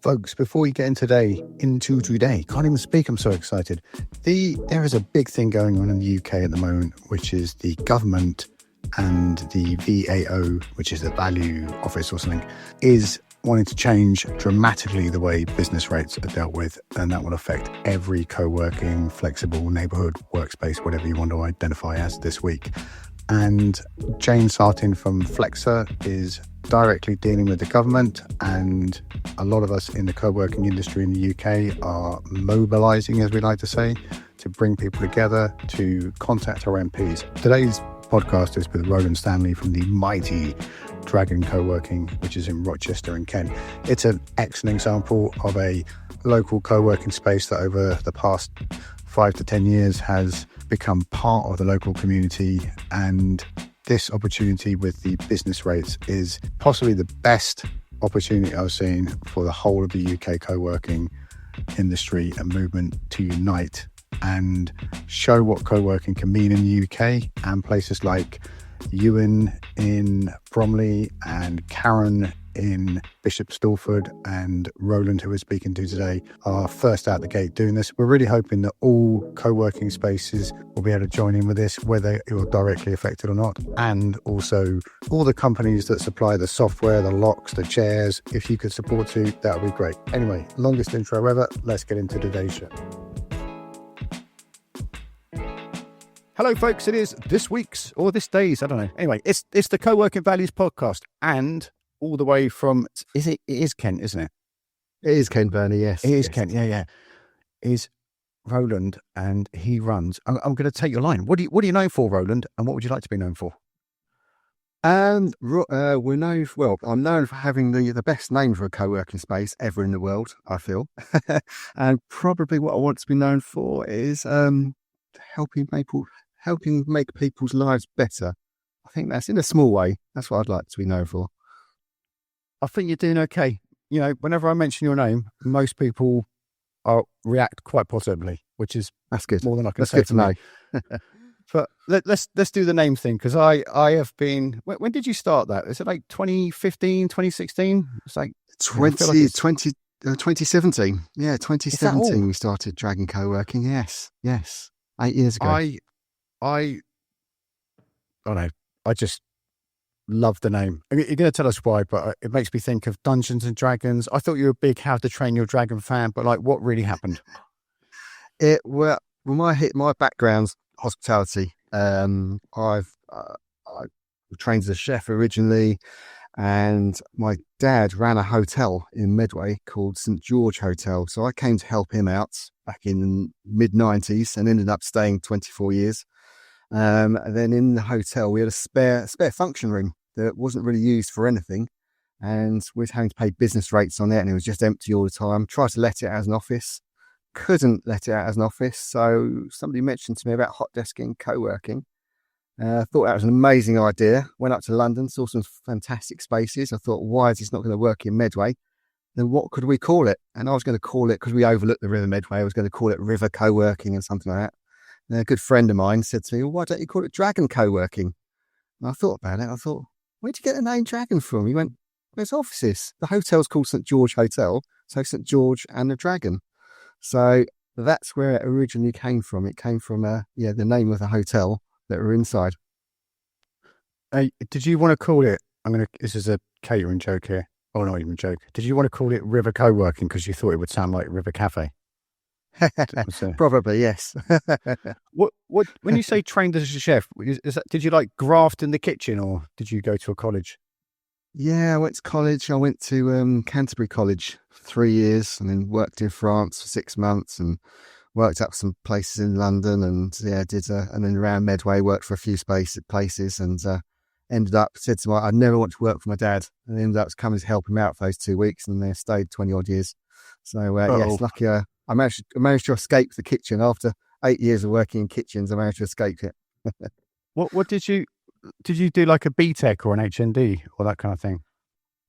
Folks, before we get into today, can't even speak, I'm so excited. There is a big thing going on in the UK at the moment, which is the government and the VAO, which is the Value Office or something, is wanting to change dramatically the way business rates are dealt with, and that will affect every co-working, flexible neighbourhood workspace, whatever you want to identify as this week. And Jane Sartin from Flexa is directly dealing with the government, and a lot of us in the co-working industry in the UK are mobilising, as we like to say, to bring people together to contact our MPs. Today's podcast is with Roland Stanley from the mighty Dragon Coworking, which is in Rochester in Kent. It's an excellent example of a local co-working space that over the past 5 to 10 years has become part of the local community, and this opportunity with the business rates is possibly the best opportunity I've seen for the whole of the UK co-working industry and movement to unite and show what co-working can mean in the UK. And places like Ewan in Bromley and Karen in Bishop Stortford and Roland, who we're speaking to today, are first out the gate doing this. We're really hoping that all co-working spaces will be able to join in with this, whether you're directly affected or not, and also all the companies that supply the software, the locks, the chairs. If you could support too, that would be great. Anyway, longest intro ever. Let's get into today's show. Hello, folks. It is this week's or this day's, I don't know. Anyway, it's the Co-working Values podcast, and all the way from, it is Kent, isn't it? It is Kent, Bernie, yes. It is yes. Kent, yeah. Is Roland, and he runs. I'm going to take your line. What are you known for, Roland, and what would you like to be known for? We're known, I'm known for having the best name for a co-working space ever in the world, I feel. And probably what I want to be known for is helping make people's lives better. I think that's, in a small way, that's what I'd like to be known for. I think you're doing okay. You know, whenever I mention your name, most people react quite positively, which is that's good. More than I can that's say good to know. But let's do the name thing, because I have been. When did you start that? Is it like 2015, 2016? It's like 2017. Yeah, 2017 we started Dragon Coworking. Yes, 8 years ago. I don't know. I just love the name. I mean, you're going to tell us why, but it makes me think of Dungeons and Dragons. I thought you were a big How to Train Your Dragon fan, but like, what really happened? My background's hospitality. I've trained as a chef originally, and my dad ran a hotel in Medway called St George Hotel. So I came to help him out back in the mid-90s and ended up staying 24 years. And then in the hotel, we had a spare function room that wasn't really used for anything. And we were having to pay business rates on it, and it was just empty all the time. Tried to let it out as an office. Couldn't let it out as an office. So somebody mentioned to me about hot desking, co-working. Thought that was an amazing idea. Went up to London, saw some fantastic spaces. I thought, why is this not going to work in Medway? Then what could we call it? And I was going to call it, because we overlooked the River Medway, I was going to call it River Coworking and something like that. And a good friend of mine said to me, well, why don't you call it Dragon Coworking? And I thought about it. I thought, where'd you get the name Dragon from? He went, there's offices. The hotel's called St George Hotel. So St George and the Dragon. So that's where it originally came from. It came from the name of the hotel that we're inside. Did you want to call it, this is a catering joke here. Oh, not even a joke. Did you want to call it River Co-working because you thought it would sound like River Cafe? Probably, yes. What when you say trained as a chef, did you like graft in the kitchen, or did you go to a college? Yeah, I went to college. I went to Canterbury College for 3 years, and then worked in France for 6 months, and worked up some places in London, and and then around Medway, worked for a few places, and said to I never want to work for my dad, and ended up coming to help him out for those 2 weeks, and then stayed 20 odd years. So yes, lucky I managed to escape the kitchen after 8 years of working in kitchens. I managed to escape it. What did you do, like a BTEC or an HND or that kind of thing?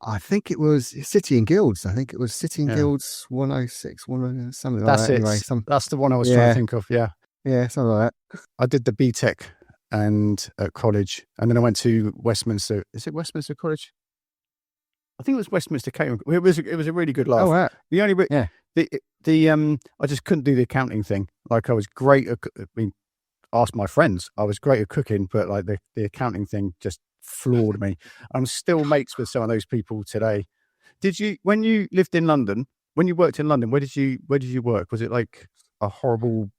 I think it was City and Guilds. I think it was City and Guilds 106, something like that. That's it. Anyway, that's the one I was trying to think of. Yeah. Yeah, something like that. I did the BTEC and at college, and then I went to Westminster. Is it Westminster College? I think it was Westminster Catering. It was a really good laugh. Oh, right. The only Yeah. I just couldn't do the accounting thing. Like I was great at, I mean, ask my friends. I was great at cooking, but like the accounting thing just floored me. I'm still mates with some of those people today. When you lived in London, when you worked in London, where did you work? Was it like a horrible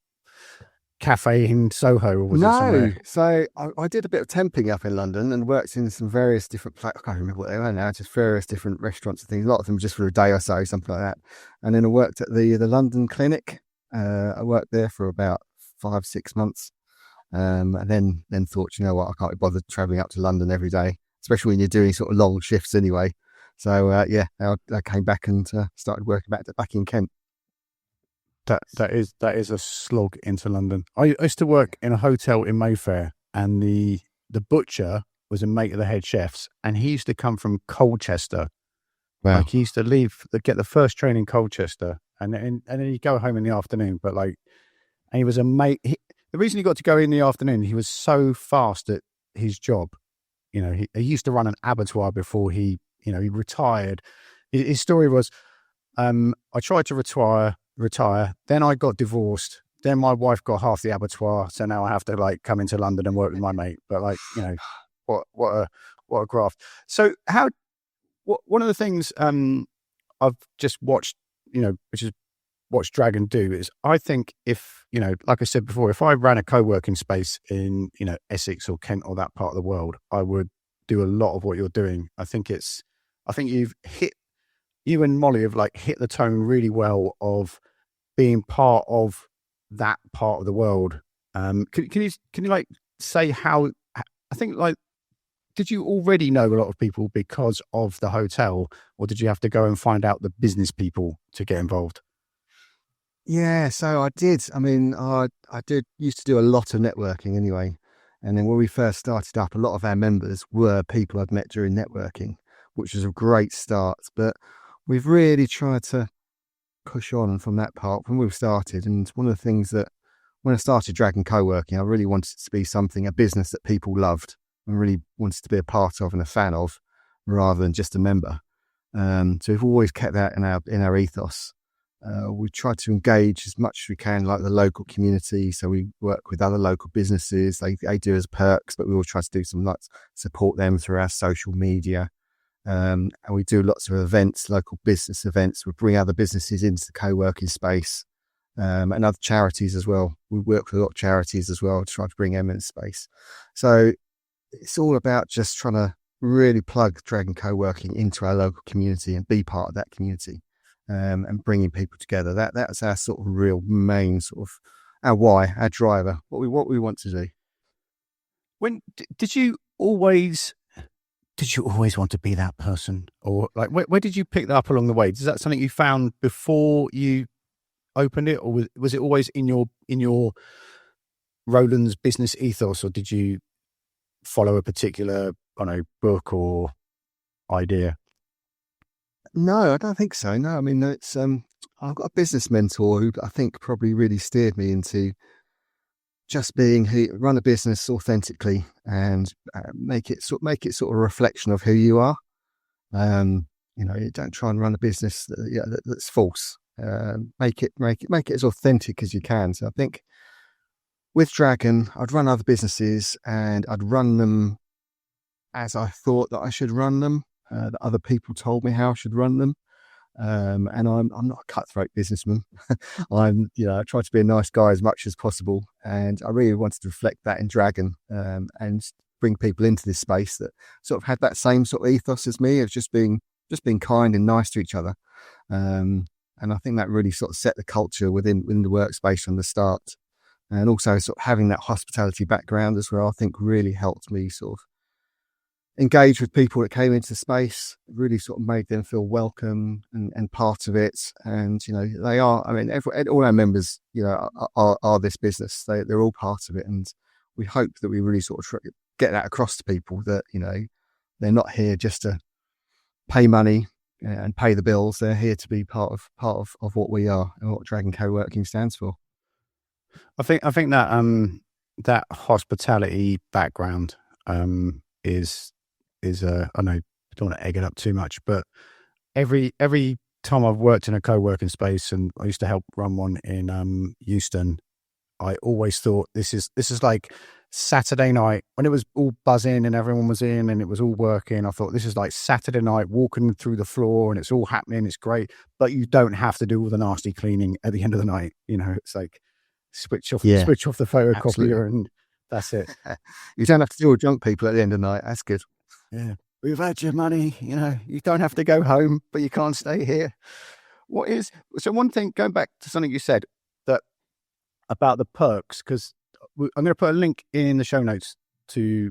cafe in Soho, or was it somewhere? So I did a bit of temping up in London and worked in some various different I can't remember what they were now, just various different restaurants and things. A lot of them just for a day or so, something like that. And then I worked at the London clinic. I worked there for about 5-6 months. And then thought, you know what, I can't be bothered travelling up to London every day, especially when you're doing sort of long shifts anyway. So I came back and started working back in Kent. That is a slog into London. I used to work in a hotel in Mayfair, and the butcher was a mate of the head chef's, and he used to come from Colchester. Wow. Like he used to get the first train in Colchester, and then he'd go home in the afternoon. But like, and he was a mate. The reason he got to go in the afternoon, he was so fast at his job. You know, he used to run an abattoir before he retired. His story was, I tried to retire. Then I got divorced. Then my wife got half the abattoir, so now I have to like come into London and work with my mate. But like, what a graft. So one of the things I've just watched, which is watch Dragon do, is I think if, like I said before, if I ran a co-working space in, Essex or Kent or that part of the world, I would do a lot of what you're doing. I think you and Molly have like hit the tone really well of being part of that part of the world. Can you like say how, I think like, did you already know a lot of people because of the hotel, or did you have to go and find out the business people to get involved? Yeah, so I did. I mean, I used to do a lot of networking anyway. And then when we first started up, a lot of our members were people I'd met during networking, which was a great start. But we've really tried to push on from that part when we started. And one of the things that when I started Dragon Coworking, I really wanted it to be a business that people loved and really wanted to be a part of and a fan of, rather than just a member. So we've always kept that in our ethos. We try to engage as much as we can, like the local community. So we work with other local businesses. They do as perks, but we always try to do some like support them through our social media. And we do lots of events, local business events. We bring other businesses into the co-working space, and other charities as well. We work with a lot of charities as well to try to bring them into space. So it's all about just trying to really plug Dragon Coworking into our local community and be part of that community, and bringing people together. That's our sort of real main sort of our why, our driver, what we want to do. When did you always want to be that person, or like where did you pick that up along the way? Is that something you found before you opened it, or was it always in your Roland's business ethos, or did you follow a particular book or idea? No, I don't think so. No, I mean, it's I've got a business mentor who I think probably really steered me into just run a business authentically and make it sort of a reflection of who you are. You don't try and run a business that's false. Make it as authentic as you can. So I think with Dragon, I'd run other businesses and I'd run them as I thought that I should run them. That other people told me how I should run them. And I'm not a cutthroat businessman. I try to be a nice guy as much as possible. And I really wanted to reflect that in Dragon, and bring people into this space that sort of had that same sort of ethos as me, of just being kind and nice to each other. And I think that really sort of set the culture within the workspace from the start. And also sort of having that hospitality background as well, I think really helped me sort of engage with people that came into the space, really sort of made them feel welcome and part of it. And, they are, I mean, all our members, are this business. They're all part of it. And we hope that we really sort of get that across to people that, they're not here just to pay money and pay the bills. They're here to be part of what we are and what Dragon Coworking stands for. I think that that hospitality background is I know I don't want to egg it up too much, but every time I've worked in a co-working space, and I used to help run one in Houston, I always thought this is like Saturday night when it was all buzzing and everyone was in and it was all working. I thought this is like Saturday night walking through the floor and it's all happening. It's great, but you don't have to do all the nasty cleaning at the end of the night. You know, it's like switch off the photocopier absolutely. and that's it. You don't have to deal with drunk people at the end of the night. That's good. Yeah, we've had your money. You know, you don't have to go home, but you can't stay here. One thing, going back to something you said that about the perks, because I'm going to put a link in the show notes to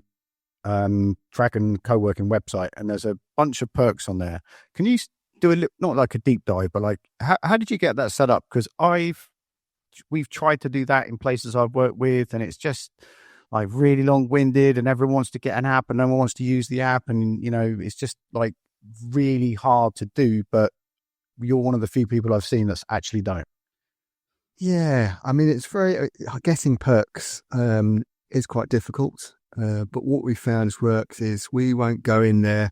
Dragon Coworking website, and there's a bunch of perks on there. Can you do not like a deep dive, but like how did you get that set up? Because we've tried to do that in places I've worked with, and it's just like really long-winded, and everyone wants to get an app and no one wants to use the app, and you know, it's just like really hard to do. But you're one of the few people I've seen that's actually done it. Yeah, I mean, it's very getting perks is quite difficult. But what we found works is we won't go in there.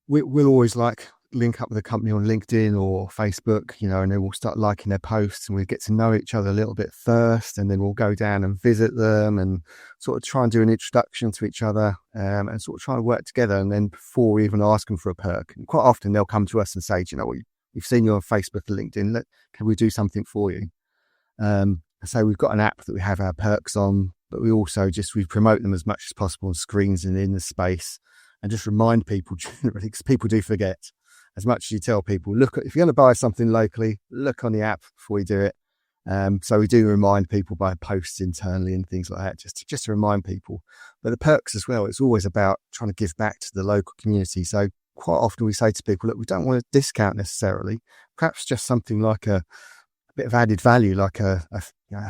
We'll always link up with a company on LinkedIn or Facebook, you know, and then we'll start liking their posts and we get to know each other a little bit first, and then we'll go down and visit them and sort of try and do an introduction to each other and sort of try and work together. And then before we even ask them for a perk, and quite often they'll come to us and say, you know, we've seen you on Facebook and LinkedIn. Can we do something for you? So we've got an app that we have our perks on, but we also we promote them as much as possible on screens and in the space, and just remind people generally, because people do forget. As much as you tell people, if you're going to buy something locally, look on the app before you do it. So we do remind people by posts internally and things like that, just to remind people. But the perks as well, it's always about trying to give back to the local community. So quite often we say to people, look, we don't want a discount necessarily, perhaps just something like a bit of added value, like a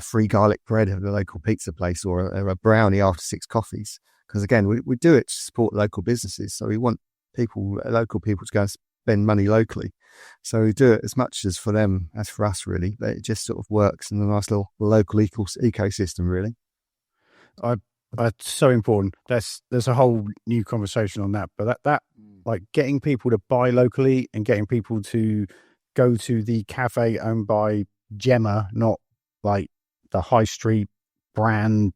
free garlic bread at a local pizza place, or a brownie after 6 coffees. Because again, we do it to support local businesses. So we want local people to go and spend money locally. So we do it as much as for them as for us, really. But it just sort of works in a nice little local ecosystem, really. It's so important. There's a whole new conversation on that. But that like getting people to buy locally and getting people to go to the cafe owned by Gemma, not like the high street brand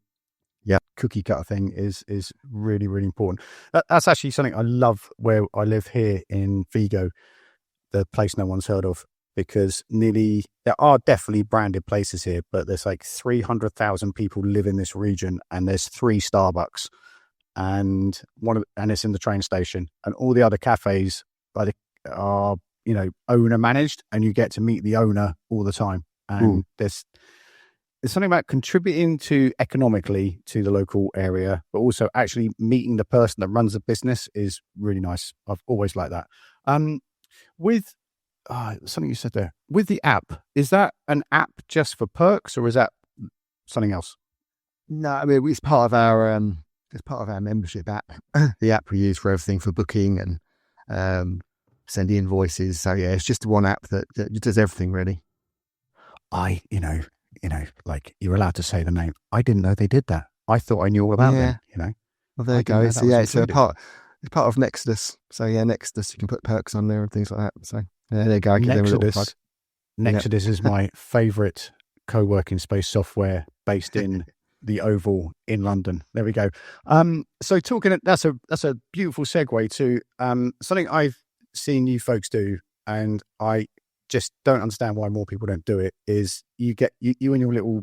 cookie cutter thing, is really, really important. That's actually something I love where I live here in Vigo, the place no one's heard of, because there are definitely branded places here, but there's like 300,000 people live in this region, and there's 3 Starbucks, and it's in the train station, and all the other cafes are, you know, owner managed, and you get to meet the owner all the time. And there's something about contributing economically to the local area, but also actually meeting the person that runs the business is really nice. I've always liked that. With something you said there, with the app, is that an app just for perks, or is that something else? No, I mean, it's part of our membership app. The app we use for everything, for booking and sending invoices. So yeah, it's just one app that does everything, really. Like, you're allowed to say the name. I didn't know they did that. I thought I knew all about them, you know. Well, there you go. So yeah, it's part of Nexus. So yeah, Nexus, you can put perks on there and things like that. So yeah, there you go. Nexus is my favourite co-working space software, based in the Oval in London. There we go. So that's a beautiful segue to something I've seen you folks do, and I just don't understand why more people don't do it, is you and your little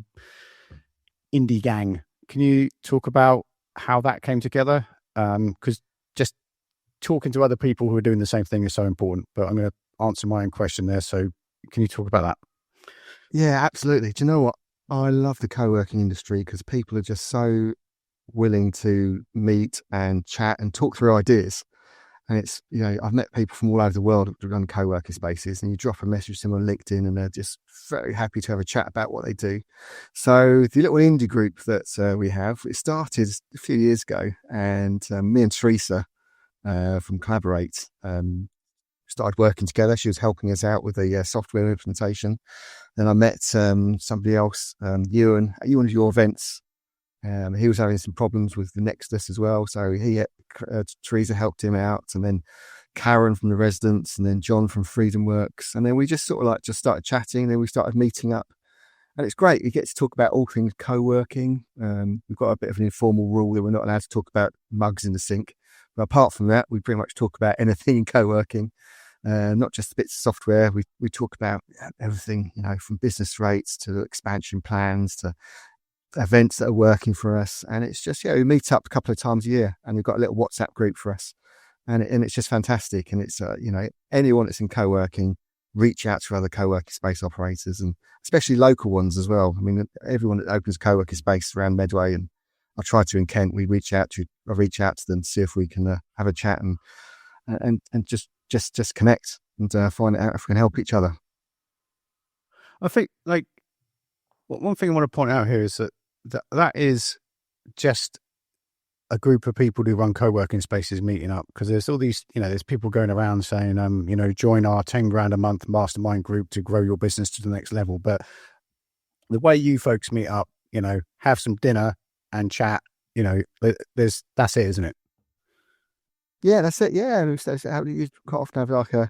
indie gang. Can you talk about how that came together? Because just talking to other people who are doing the same thing is so important, but I'm going to answer my own question there. So can you talk about that? Yeah, absolutely. Do you know what? I love the co-working industry because people are just so willing to meet and chat and talk through ideas. And it's, you know, I've met people from all over the world who run co-working spaces, and you drop a message to them on LinkedIn and they're just very happy to have a chat about what they do. So the little indie group that we have, it started a few years ago, and me and Teresa from Collaborate started working together. She was helping us out with the software implementation. Then I met somebody else, Ewan, at one of your events. He was having some problems with the Nexus as well, so Teresa helped him out, and then Karen from the residents, and then John from Freedom Works, and then we just sort of just started chatting, and then we started meeting up, and it's great. We get to talk about all things co-working. We've got a bit of an informal rule that we're not allowed to talk about mugs in the sink, but apart from that, we pretty much talk about anything in co-working. Not just the bits of software. We talk about everything, from business rates to expansion plans to events that are working for us. And it's just, we meet up a couple of times a year, and we've got a little WhatsApp group for us. And it's just fantastic. And it's, anyone that's in co-working, reach out to other co-working space operators, and especially local ones as well. I mean, everyone that opens co-working space around Medway, and I try to in Kent, I reach out to them to see if we can have a chat and just connect and find out if we can help each other. I think one thing I want to point out here is that is just a group of people who run co-working spaces meeting up, because there's all these, there's people going around saying, join our 10 grand a month mastermind group to grow your business to the next level. But the way you folks meet up, have some dinner and chat, that's it, isn't it? Yeah, that's it. Yeah, you quite often have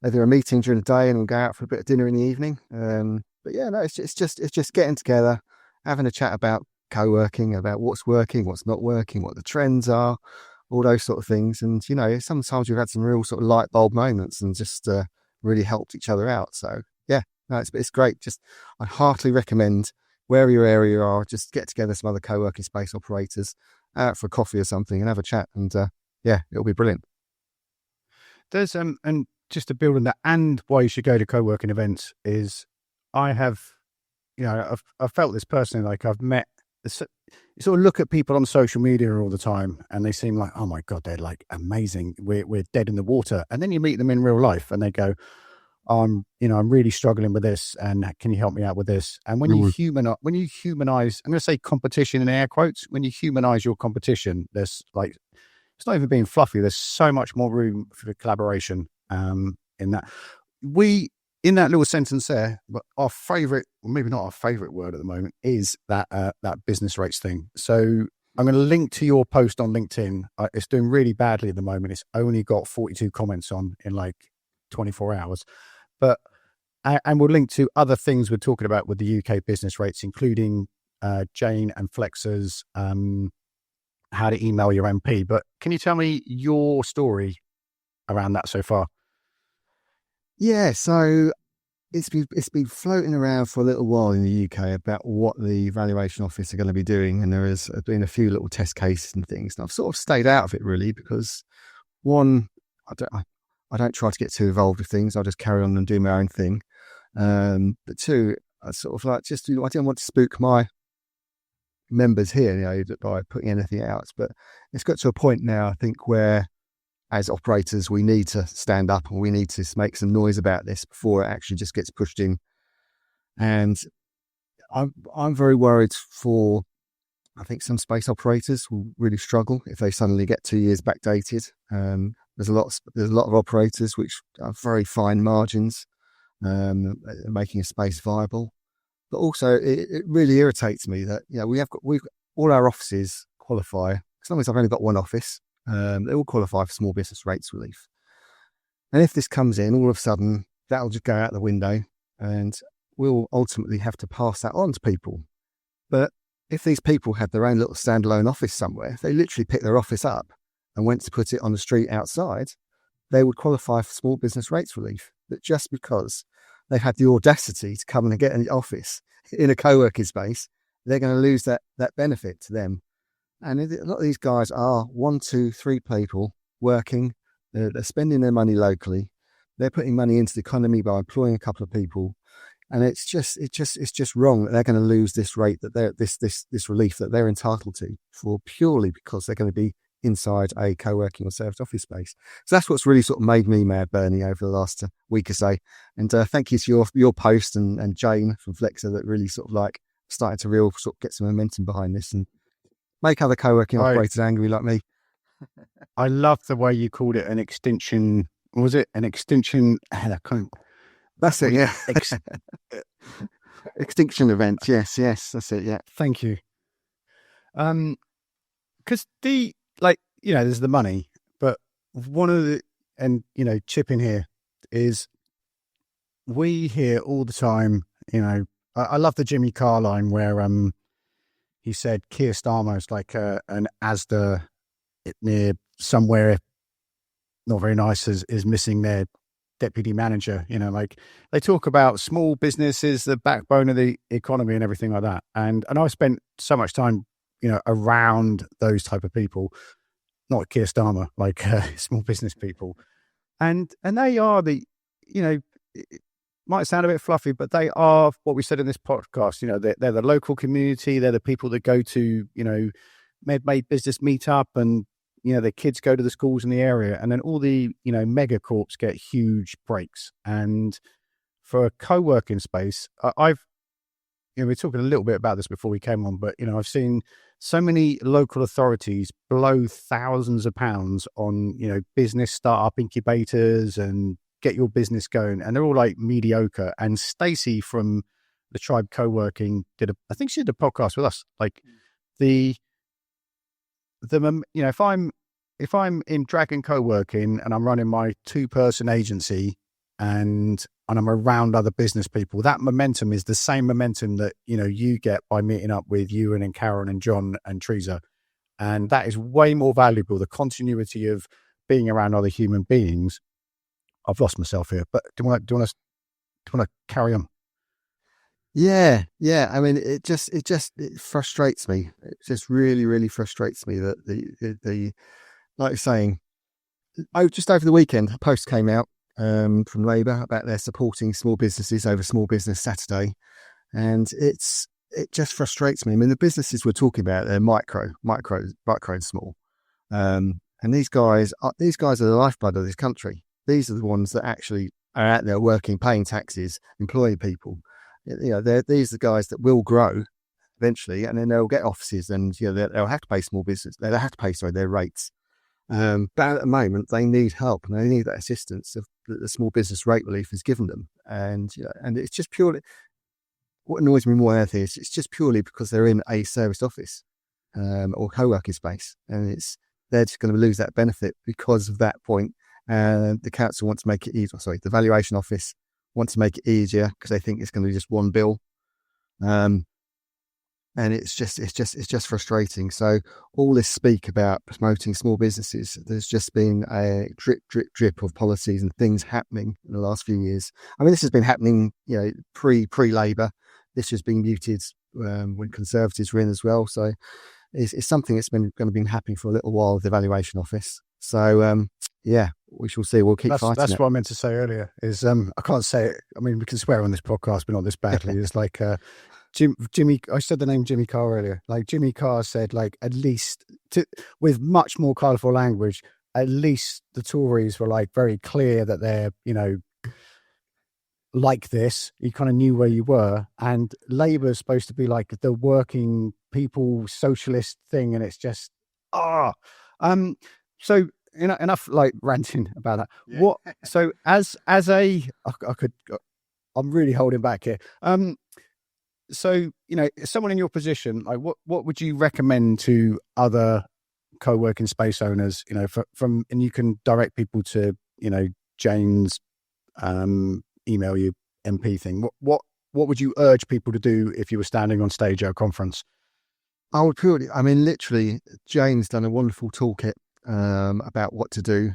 either a meeting during the day, and we'll go out for a bit of dinner in the evening. But yeah, no, it's just getting together, having a chat about co-working, about what's working, what's not working, what the trends are, all those sort of things. And sometimes we've had some real sort of light bulb moments, and just really helped each other out. So yeah, no, it's great. I heartily recommend, wherever your area are, just get together some other co-working space operators out for coffee or something and have a chat, and yeah, it'll be brilliant. There's and just to build on that, and why you should go to co-working events is, I have, I've felt this personally. Like, I've met, you sort of look at people on social media all the time, and they seem like, oh my god, they're like amazing. We're dead in the water, and then you meet them in real life, and they go, I'm really struggling with this, and can you help me out with this? And when you humanize, I'm going to say competition in air quotes, when you humanize your competition, there's it's not even being fluffy. There's so much more room for collaboration in that. In that little sentence there, but our favorite, or maybe not our favorite word at the moment, is that business rates thing. So I'm going to link to your post on LinkedIn. It's doing really badly at the moment. It's only got 42 comments on in 24 hours. But and we'll link to other things we're talking about with the UK business rates, including Jane and Flex's how to email your MP. But can you tell me your story around that so far? Yeah, so it's been floating around for a little while in the UK about what the valuation office are going to be doing, and there has been a few little test cases and things. And I've sort of stayed out of it really, because one, I don't try to get too involved with things. I'll just carry on and do my own thing. But two, I sort of I don't want to spook my members here, by putting anything out. But it's got to a point now, I think, where as operators we need to stand up, and we need to make some noise about this before it actually just gets pushed in. And I'm very worried for, I think some space operators will really struggle if they suddenly get 2 years backdated. There's a lot of operators which are very fine margins, making a space viable. But also, it really irritates me that we've all our offices qualify. As long as I've only got one office, they all qualify for small business rates relief. And if this comes in, all of a sudden that'll just go out the window, and we'll ultimately have to pass that on to people. But if these people had their own little standalone office somewhere, if they literally picked their office up and went to put it on the street outside, they would qualify for small business rates relief. But just because they've had the audacity to come and get an office in a co-working space, they're going to lose that benefit to them. And a lot of these guys are 1, 2, 3 people working. They're spending their money locally. They're putting money into the economy by employing a couple of people. And it's just wrong that they're going to lose this rate, that this relief that they're entitled to, for purely because they're going to be inside a co-working or serviced office space. So that's what's really sort of made me mad, Bernie, over the last week or so. And thank you to your post and Jane from Flexer that really sort of started to real sort of get some momentum behind this and make other co-working operators angry like me. I love the way you called it an extinction. Was it an extinction? That's it, yeah. Extinction event. Yes, that's it, yeah. Thank you. Because there's the money, but one of the, and, chip in here is we hear all the time, I love the Jimmy Carr line where he said Keir Starmer is like an Asda near somewhere not very nice is missing their deputy manager. Like they talk about small businesses, the backbone of the economy and everything like that. And I've spent so much time, around those type of people, not Keir Starmer, like small business people. And they are it might sound a bit fluffy, but they are what we said in this podcast. They're the local community. They're the people that go to, made business meetup, and, the kids go to the schools in the area, and then all the, mega corps get huge breaks. And for a co-working space, we were talking a little bit about this before we came on, but, I've seen so many local authorities blow thousands of pounds on, business startup incubators and get your business going, and they're all like mediocre. And Stacey from the Tribe Co-working I think she did a podcast with us. Like if I'm in Dragon Coworking and I'm running my 2-person agency and I'm around other business people, that momentum is the same momentum that, you get by meeting up with Ewan and Karen and John and Teresa. And that is way more valuable. The continuity of being around other human beings. I've lost myself here, but do you want to carry on? Yeah. I mean, it frustrates me. It just really, really frustrates me that the like you're saying, just over the weekend, a post came out from Labour about their supporting small businesses over Small Business Saturday, and it just frustrates me. I mean, the businesses we're talking about, they're micro and small, and these guys are the lifeblood of this country. These are the ones that actually are out there working, paying taxes, employing people. These are the guys that will grow eventually, and then they'll get offices, and they'll have to pay they'll have to pay their rates. But at the moment, they need help, and they need that assistance that the small business rate relief has given them. And and it's just purely, what annoys me more than anything is it's just purely because they're in a serviced office or co-working space, and they're just going to lose that benefit because of that point. And the council wants to make it easier. Sorry, the valuation office wants to make it easier because they think it's going to be just one bill. And it's just frustrating. So all this speak about promoting small businesses, there's just been a drip of policies and things happening in the last few years. I mean, this has been happening, pre-Labour. This has been muted when Conservatives were in as well. So it's something that's going to be happening for a little while with the valuation office. So we shall see. We'll keep fighting. That's what I meant to say earlier. Is I can't say it. I mean, we can swear on this podcast, but not this badly. It's like Jimmy. I said the name Jimmy Carr earlier. Like Jimmy Carr said, like at least with much more colourful language. At least the Tories were like very clear that they're like this. You kind of knew where you were, and Labour is supposed to be like the working people socialist thing, and it's just So enough like ranting about that. Yeah. What? So as I'm really holding back here. So someone in your position, like what would you recommend to other co-working space owners? And you can direct people to Jane's email you MP thing. What would you urge people to do if you were standing on stage at a conference? Literally, Jane's done a wonderful toolkit about what to do.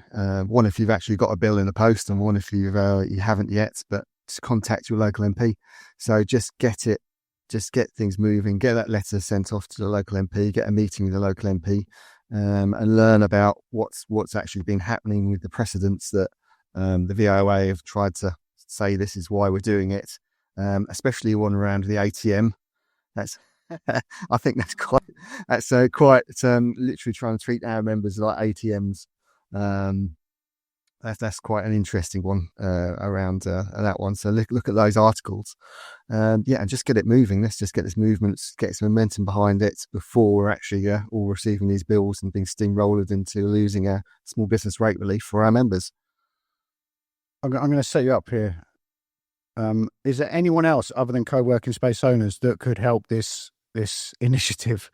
One if you've actually got a bill in the post, and one if you haven't yet, but just contact your local MP. So just get things moving, get that letter sent off to the local MP, get a meeting with the local MP, and learn about what's actually been happening with the precedents that the VOA have tried to say this is why we're doing it, especially one around the ATM. That's I think that's quite literally trying to treat our members like ATMs. That's quite an interesting one around that one. So look at those articles, and just get it moving. Let's just get this movement, get some momentum behind it before we're actually all receiving these bills and being steamrolled into losing a small business rate relief for our members. I'm going to set you up here. Is there anyone else other than co-working space owners that could help this initiative?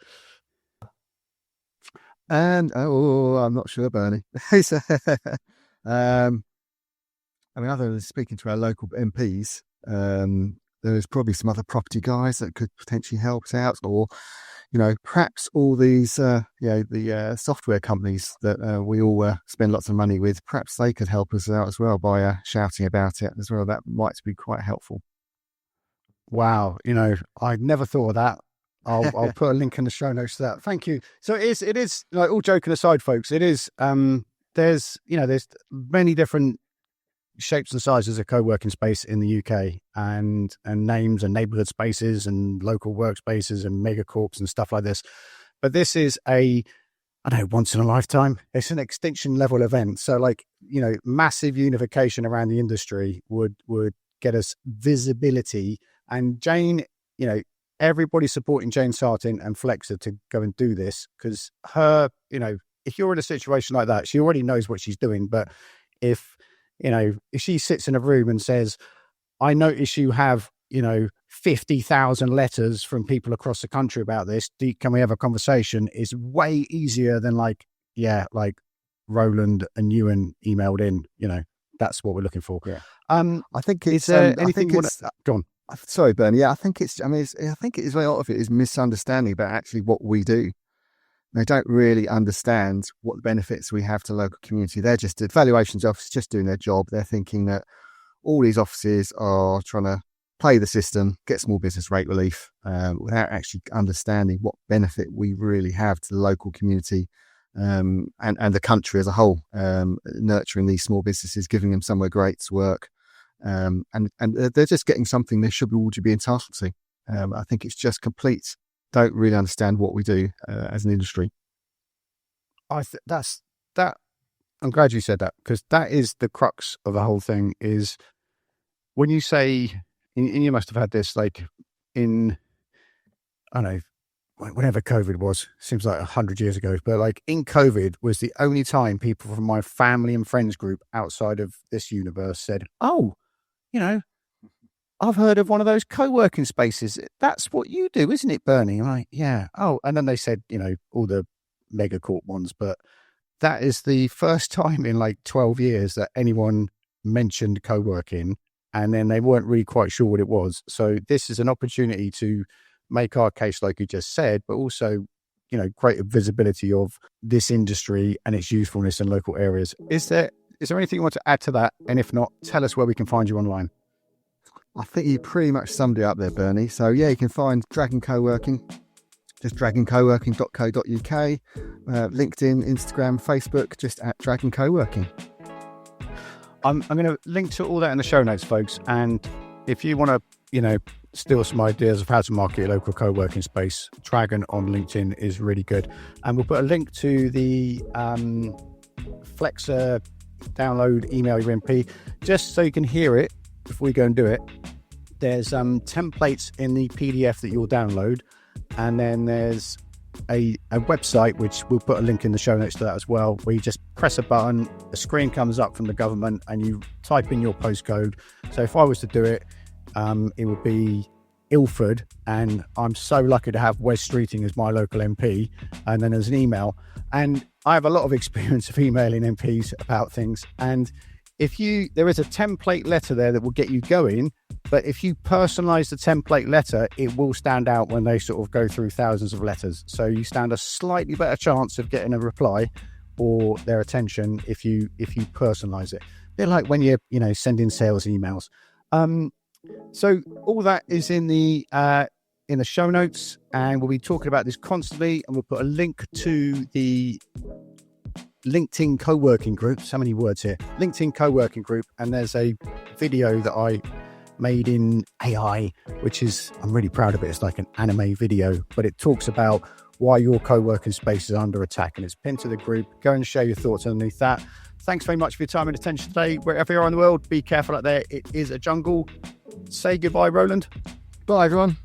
And I'm not sure, Bernie. So, I mean, other than speaking to our local MPs, there's probably some other property guys that could potentially help us out, or perhaps all these the software companies that we all spend lots of money with. Perhaps they could help us out as well by shouting about it as well. That might be quite helpful. Wow, I never thought of that. I'll put a link in the show notes to that. Thank you. So it is like, all joking aside, folks, it is there's many different shapes and sizes of co-working space in the UK, and names and neighborhood spaces and local workspaces and megacorps and stuff like this. But this is once in a lifetime. It's an Extinction level event. So massive unification around the industry would get us visibility. And Jane, everybody's supporting Jane Sartin and Flexer to go and do this, because her, if you're in a situation like that, she already knows what she's doing. But if she sits in a room and says, I notice you have, 50,000 letters from people across the country about this, can we have a conversation? Is way easier than Roland and Ewan emailed in. That's what we're looking for. Yeah. I think it's anything you want to go on. Sorry, Bernie. Yeah, I think it's. I think it is. A lot of it is misunderstanding about actually what we do. They don't really understand what benefits we have to the local community. They're just the valuations office, just doing their job. They're thinking that all these offices are trying to play the system, get small business rate relief, without actually understanding what benefit we really have to the local community and the country as a whole. Nurturing these small businesses, giving them somewhere great to work. And they're just getting something they should all be entitled to. I think it's just complete. Don't really understand what we do as an industry. That's that. I'm glad you said that, because that is the crux of the whole thing. Is when you say, and you must have had this in, I don't know, whenever COVID was, seems like 100 years ago, but in COVID was the only time people from my family and friends group outside of this universe said, oh, I've heard of one of those co-working spaces. That's what you do, isn't it, Bernie? I'm like, yeah. Oh, and then they said, all the megacorp ones, but that is the first time in 12 years that anyone mentioned co-working, and then they weren't really quite sure what it was. So this is an opportunity to make our case, like you just said, but also, greater visibility of this industry and its usefulness in local areas. Is there anything you want to add to that? And if not, tell us where we can find you online. I think you pretty much summed it up there, Bernie. So yeah, you can find Dragon Coworking, just dragoncoworking.co.uk, LinkedIn, Instagram, Facebook, just at Dragon Coworking. I'm going to link to all that in the show notes, folks. And if you want to, steal some ideas of how to market your local co-working space, Dragon on LinkedIn is really good. And we'll put a link to the Flexer download, email your MP, just so you can hear it before you go and do it. There's templates in the PDF that you'll download, and then there's a website, which we'll put a link in the show notes to that as well, where you just press a button, a screen comes up from the government, and you type in your postcode. So if I was to do it, it would be Ilford, and I'm so lucky to have Wes Streeting as my local MP. And then there's an email, and I have a lot of experience of emailing MPs about things. And there is a template letter there that will get you going, but if you personalize the template letter, it will stand out when they sort of go through thousands of letters. So you stand a slightly better chance of getting a reply or their attention if you personalize it. A bit like when you're sending sales emails. So all that is in the show notes, and we'll be talking about this constantly, and we'll put a link to the LinkedIn co-working group. So many words here. LinkedIn co-working group, and there's a video that I made in AI, which is, I'm really proud of it. It's like an anime video, but it talks about why your co-working space is under attack, and it's pinned to the group. Go and share your thoughts underneath that. Thanks very much for your time and attention today. Wherever you are in the world, be careful out there. It is a jungle. Say goodbye, Roland. Bye, everyone.